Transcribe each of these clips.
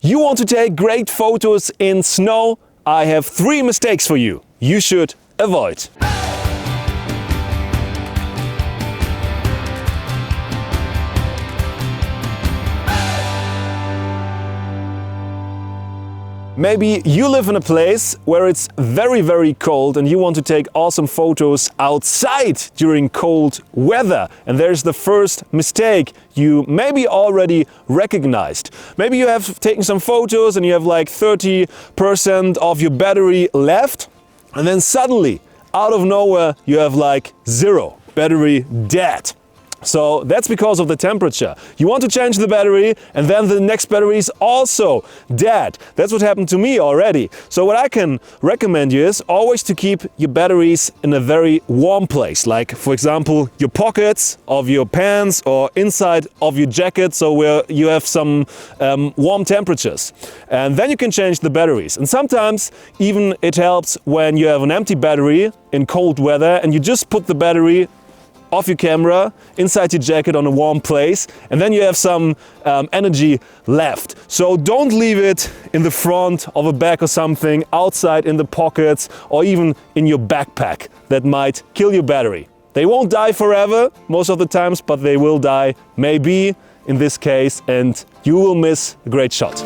You want to take great photos in snow? I have 3 mistakes for you should avoid. Maybe you live in a place where it's very, very cold and you want to take awesome photos outside during cold weather. And there's the first mistake you maybe already recognized. Maybe you have taken some photos and you have like 30% of your battery left. And then suddenly, out of nowhere, you have like 0 battery dead. So that's because of the temperature. You want to change the battery and then the next battery is also dead. That's what happened to me already. So what I can recommend you is always to keep your batteries in a very warm place. Like for example, your pockets of your pants or inside of your jacket, so where you have some warm temperatures. And then you can change the batteries. And sometimes even it helps when you have an empty battery in cold weather and you just put the battery off your camera, inside your jacket on a warm place, and then you have some energy left. So don't leave it in the front of a bag or something, outside in the pockets or even in your backpack. That might kill your battery. They won't die forever most of the times, but they will die maybe in this case, and you will miss a great shot.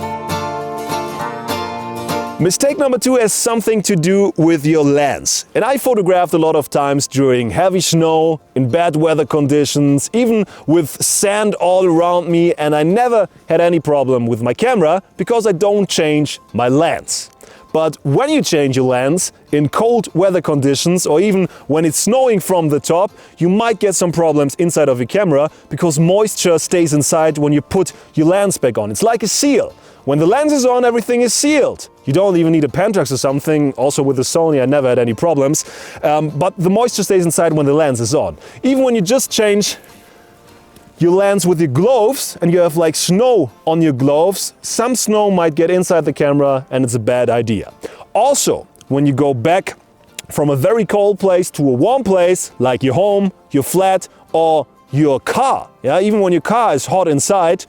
Mistake number 2 has something to do with your lens. And I photographed a lot of times during heavy snow, in bad weather conditions, even with sand all around me, and I never had any problem with my camera because I don't change my lens. But when you change your lens in cold weather conditions or even when it's snowing from the top, you might get some problems inside of your camera because moisture stays inside when you put your lens back on. It's like a seal. When the lens is on, everything is sealed. You don't even need a Pentax or something. Also with the Sony, I never had any problems. But the moisture stays inside when the lens is on. Even when you just change your lens with your gloves and you have like snow on your gloves, some snow might get inside the camera and it's a bad idea. Also, when you go back from a very cold place to a warm place, like your home, your flat or your car, even when your car is hot inside,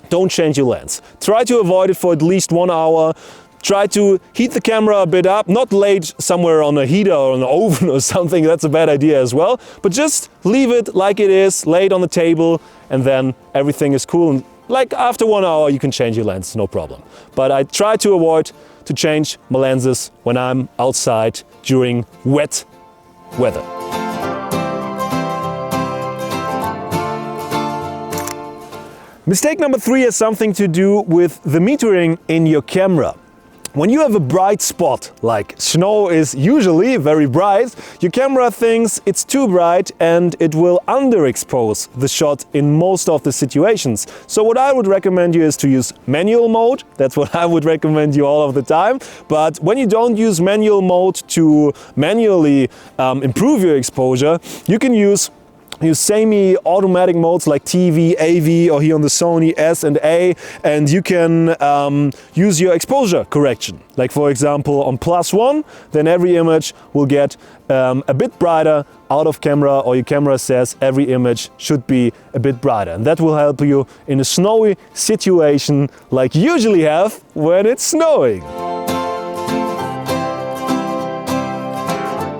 don't change your lens. Try to avoid it for at least 1 hour. Try to heat the camera a bit up, not lay it somewhere on a heater or an oven or something, that's a bad idea as well. But just leave it like it is, lay it on the table, and then everything is cool. And like after 1 hour you can change your lens, no problem. But I try to avoid to change my lenses when I'm outside during wet weather. Mistake number 3 has something to do with the metering in your camera. When you have a bright spot, like snow is usually very bright, your camera thinks it's too bright and it will underexpose the shot in most of the situations. So what I would recommend you is to use manual mode. That's what I would recommend you all of the time. But when you don't use manual mode to manually improve your exposure, you can use semi-automatic modes like TV, AV, or here on the Sony S and A, and you can use your exposure correction. Like for example on +1, then every image will get a bit brighter out of camera, or your camera says every image should be a bit brighter. And that will help you in a snowy situation like you usually have when it's snowing.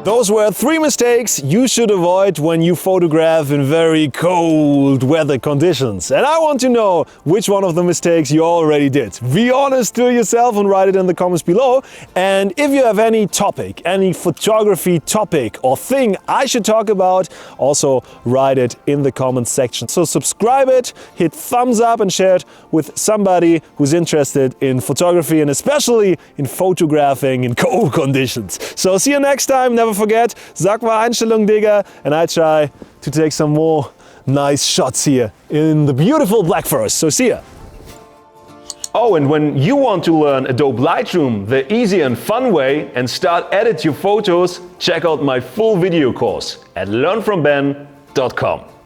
Those were 3 mistakes you should avoid when you photograph in very cold weather conditions. And I want to know which one of the mistakes you already did. Be honest to yourself and write it in the comments below. And if you have any topic, any photography topic or thing I should talk about, also write it in the comments section. So subscribe it, hit thumbs up and share it with somebody who's interested in photography and especially in photographing in cold conditions. So see you next time. Never forget, sag mal Einstellung, Digga, and I try to take some more nice shots here in the beautiful Black Forest. So see ya! Oh, and when you want to learn Adobe Lightroom the easy and fun way and start edit your photos, check out my full video course at learnfromben.com.